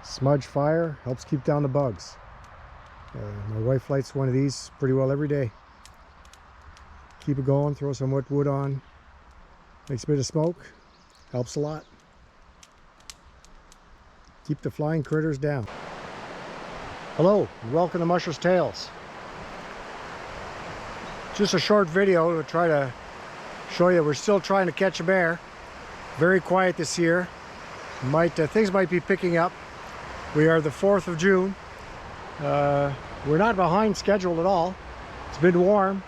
Smudge fire helps keep down the bugs. My wife lights one of these pretty well every day. Keep it going, throw some wet wood on, makes a bit of smoke, helps a lot. Keep the flying critters down. Hello, and welcome to Musher's Tales. Just a short video to try to show you we're still trying to catch a bear. Very quiet this year. Things might be picking up. We are the 4th of June. We're not behind schedule at all. It's been warm.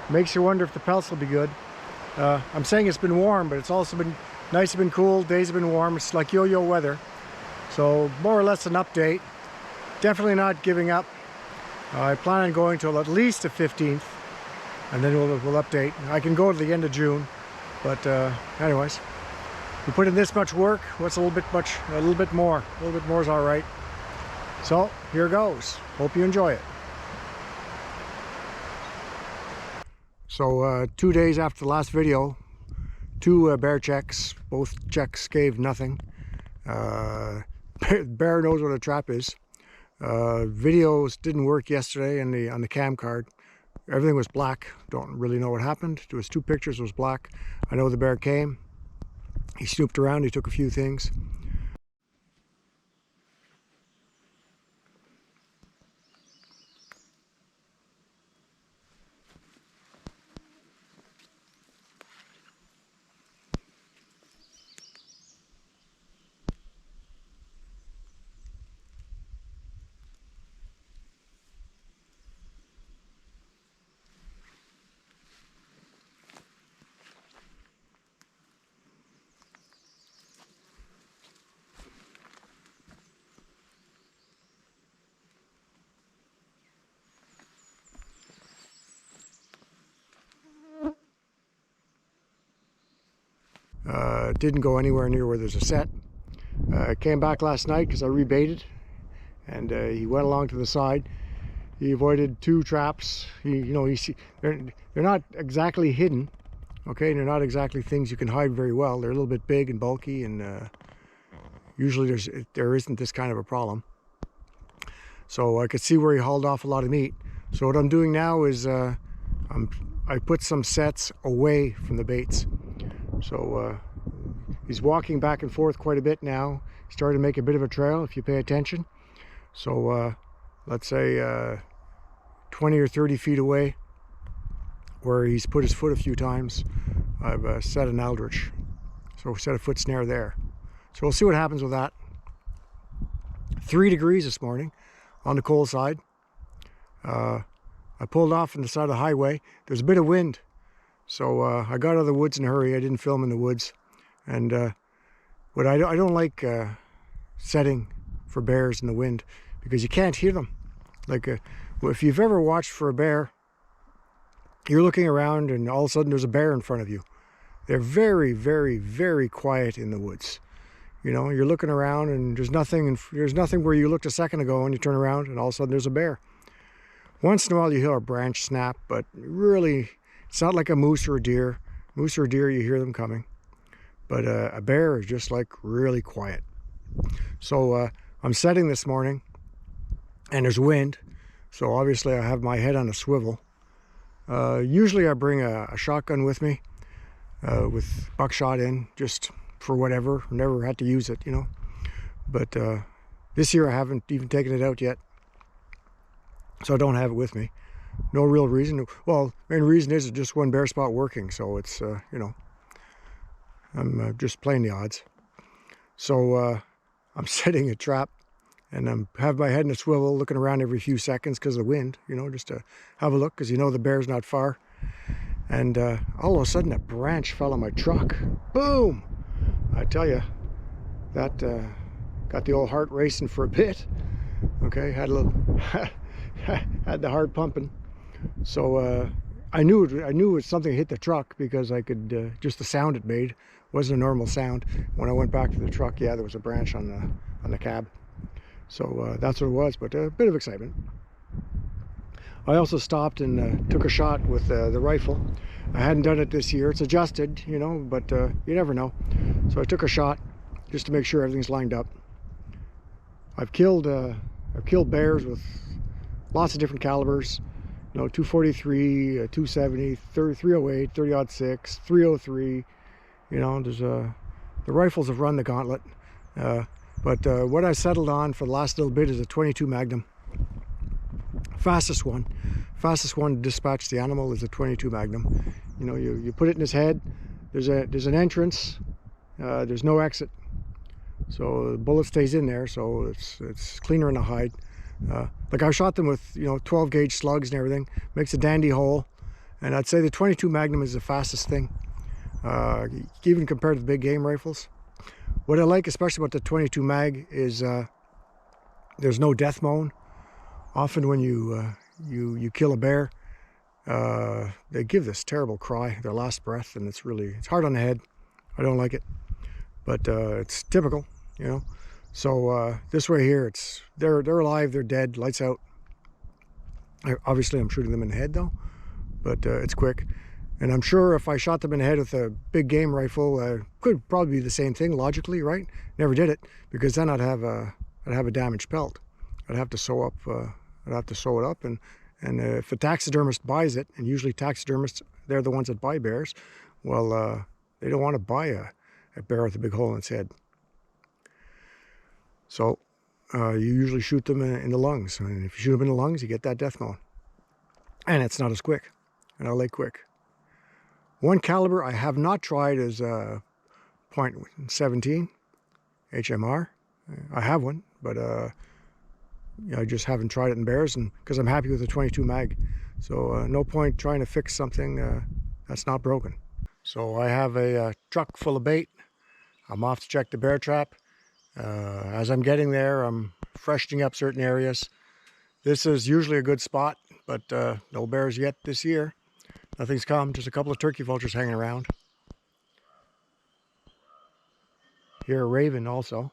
Makes you wonder if the pelts will be good. I'm saying it's been warm, but it's also been nice, it's been cool, days have been warm. It's like yo-yo weather. So more or less an update. Definitely not giving up. I plan on going till at least the 15th, and then we'll update. I can go to the end of June, but anyways, we put in this much work. What's a little bit more is all right. So here goes. Hope you enjoy it. So 2 days after the last video, 2 bear checks. Both checks gave nothing. Bear knows what a trap is. Videos didn't work yesterday on the cam card. Everything was black. Don't really know what happened. There was 2 pictures, it was black. I know the bear came. He snooped around, he took a few things. Didn't go anywhere near where there's a set. Came back last night because I rebaited, and he went along to the side. He avoided 2 traps. They're not exactly hidden, okay? They're not exactly things you can hide very well. They're a little bit big and bulky, and usually there isn't this kind of a problem. So I could see where he hauled off a lot of meat. So what I'm doing now is I put some sets away from the baits. So he's walking back and forth quite a bit now. He's starting to make a bit of a trail if you pay attention. So let's say 20 or 30 feet away, where he's put his foot a few times, I've set an eldritch. So we set a foot snare there. So we'll see what happens with that. 3 degrees this morning on the cold side. I pulled off on the side of the highway. There's a bit of wind. So I got out of the woods in a hurry. I didn't film in the woods. And but I don't like setting for bears in the wind, because you can't hear them. Like if you've ever watched for a bear, you're looking around and all of a sudden there's a bear in front of you. They're very, very, very quiet in the woods. You know, you're looking around and there's nothing where you looked a second ago, and you turn around and all of a sudden there's a bear. Once in a while you hear a branch snap, but really it's not like a moose or a deer. Moose or a deer, you hear them coming. But a bear is just like really quiet. So I'm setting this morning, and there's wind. So obviously I have my head on a swivel. Usually I bring a shotgun with me, with buckshot in, just for whatever. Never had to use it, you know. But this year I haven't even taken it out yet. So I don't have it with me. No real reason. Well, the main reason is it's just one bear spot working. So it's, you know, I'm just playing the odds. So I'm setting a trap, and I'm have my head in a swivel, looking around every few seconds because of the wind, you know, just to have a look, because you know the bear's not far. And all of a sudden a branch fell on my truck. Boom! I tell you, that got the old heart racing for a bit. Okay, had a little had the heart pumping. So I knew it was something hit the truck, because I could just the sound it made wasn't a normal sound. When I went back to the truck, yeah, there was a branch on the cab. So that's what it was, but a bit of excitement. I also stopped and took a shot with the rifle. I hadn't done it this year. It's adjusted, you know, but you never know. So I took a shot just to make sure everything's lined up. I've killed bears with lots of different calibers. You know, 243, 270, 308, 30-06, 303. You know, there's the rifles have run the gauntlet. But what I settled on for the last little bit is a 22 Magnum. Fastest one to dispatch the animal is a 22 Magnum. You know, you put it in his head. There's an entrance. There's no exit, so the bullet stays in there. So it's cleaner in the hide. Like I shot them with 12 gauge slugs and everything. Makes a dandy hole, and I'd say the 22 Magnum is the fastest thing, even compared to the big game rifles. What I like especially about the 22 mag is there's no death moan. Often when you kill a bear, they give this terrible cry, their last breath, and it's hard on the head. I don't like it, but it's typical, you know. So this way here, they're alive, they're dead, lights out. Obviously I'm shooting them in the head though, but it's quick. And I'm sure if I shot them in the head with a big game rifle, could probably be the same thing logically, right? Never did it, because then I'd have a damaged pelt. I'd have to sew it up, and if a taxidermist buys it, and usually taxidermists, they're the ones that buy bears, well, they don't want to buy a bear with a big hole in its head. So you usually shoot them in the lungs, and if you shoot them in the lungs, you get that death moan, and it's not as quick, and I like quick. One caliber I have not tried is .17 HMR. I have one, but I just haven't tried it in bears, and because I'm happy with the 22 mag. So no point trying to fix something that's not broken. So I have a truck full of bait. I'm off to check the bear trap. As I'm getting there, I'm freshening up certain areas. This is usually a good spot, but no bears yet this year. Nothing's come, just a couple of turkey vultures hanging around. Here a raven also.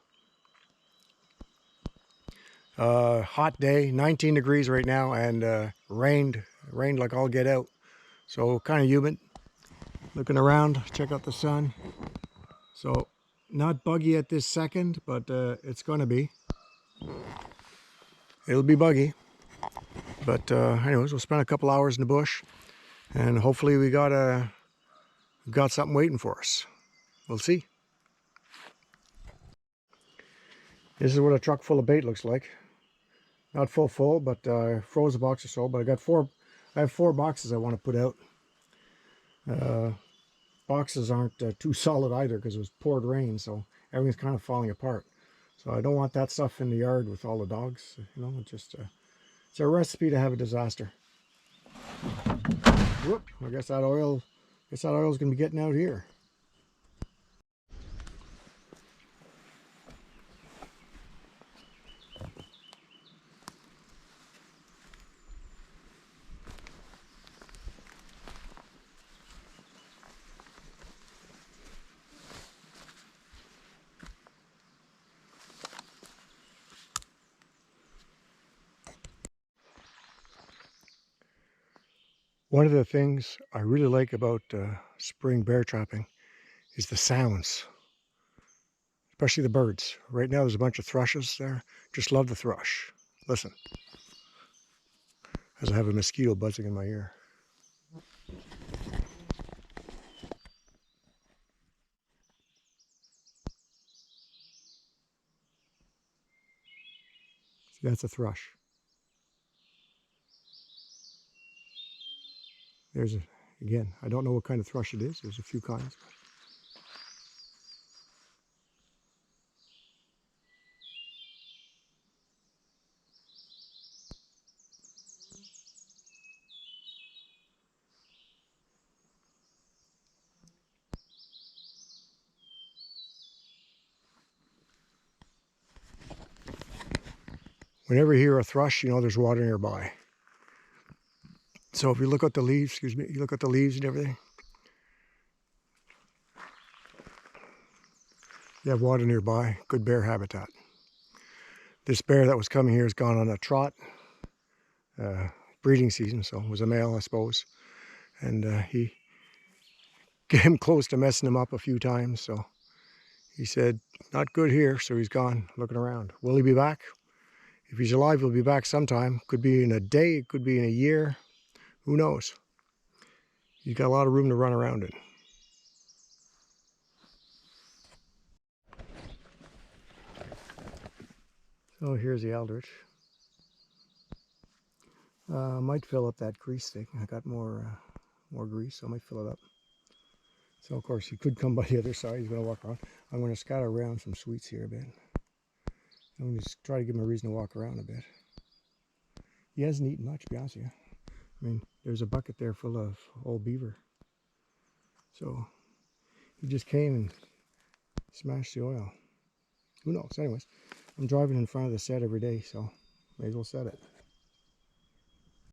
Hot day, 19 degrees right now, and rained like all get out. So kind of humid. Looking around, check out the sun. So not buggy at this second, but it's going to be. It'll be buggy. But anyways, we'll spend a couple hours in the bush, and hopefully we got something waiting for us. We'll see. This is what a truck full of bait looks like. Not full, but froze a box or so. But I have four boxes I want to put out. Boxes aren't too solid either because it was poured rain, so everything's kind of falling apart. So I don't want that stuff in the yard with all the dogs. You know, it's a recipe to have a disaster. Whoop! I guess that oil's gonna be getting out here. One of the things I really like about spring bear trapping is the sounds, especially the birds. Right now there's a bunch of thrushes there. Just love the thrush. Listen, as I have a mosquito buzzing in my ear. See, that's a thrush. Again, I don't know what kind of thrush it is. There's a few kinds. Whenever you hear a thrush, you know there's water nearby. So if you look at the leaves, you look at the leaves and everything, you have water nearby, good bear habitat. This bear that was coming here has gone on a trot, breeding season, so it was a male, I suppose. And he came close to messing him up a few times, so He said, not good here, so he's gone looking around. Will he be back? If he's alive, he'll be back sometime. Could be in a day, it could be in a year. Who knows? He's got a lot of room to run around in. So here's the eldritch. Might fill up that grease thing. I got more grease, so I might fill it up. So of course he could come by the other side. He's going to walk around. I'm going to scatter around some sweets here a bit. I'm going to try to give him a reason to walk around a bit. He hasn't eaten much, to be honest with you. I mean, there's a bucket there full of old beaver. So he just came and smashed the oil. Who knows? Anyways, I'm driving in front of the set every day, so may as well set it.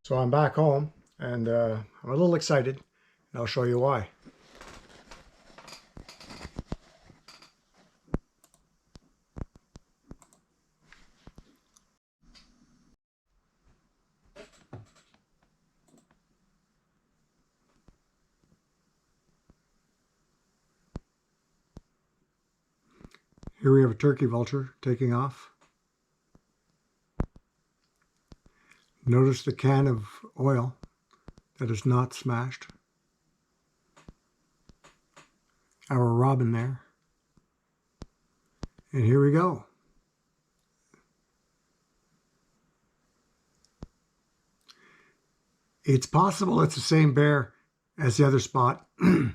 So I'm back home, and I'm a little excited, and I'll show you why. Here we have a turkey vulture taking off. Notice the can of oil that is not smashed. Our robin there. And here we go. It's possible it's the same bear as the other spot. The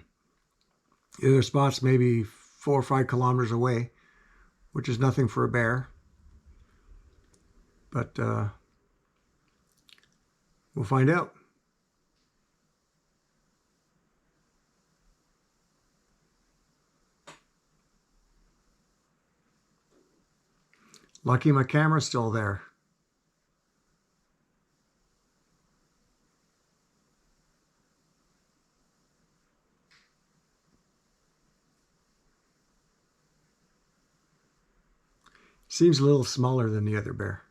other spot's maybe 4 or 5 kilometers away, which is nothing for a bear. But we'll find out. Lucky my camera's still there. Seems a little smaller than the other bear.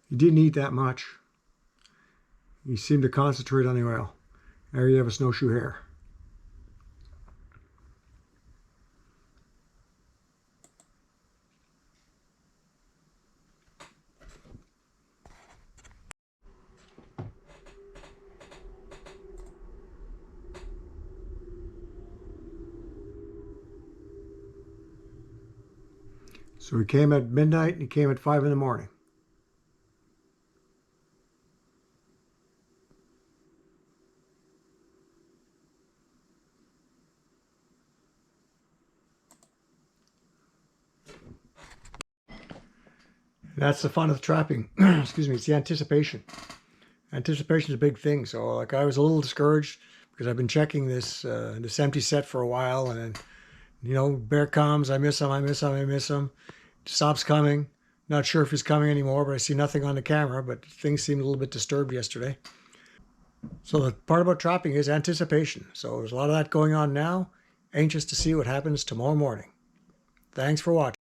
He didn't eat that much. He seemed to concentrate on the oil. There you have a snowshoe hare. So he came at midnight and he came at 5 in the morning. That's the fun of the trapping. Excuse me, it's the anticipation. Anticipation is a big thing. So like I was a little discouraged because I've been checking this empty set for a while, and then, you know, bear comes, I miss him, I miss him, I miss him. Stops coming. Not sure if he's coming anymore, but I see nothing on the camera, but things seemed a little bit disturbed yesterday. So the part about trapping is anticipation. So there's a lot of that going on now. Anxious to see what happens tomorrow morning. Thanks for watching.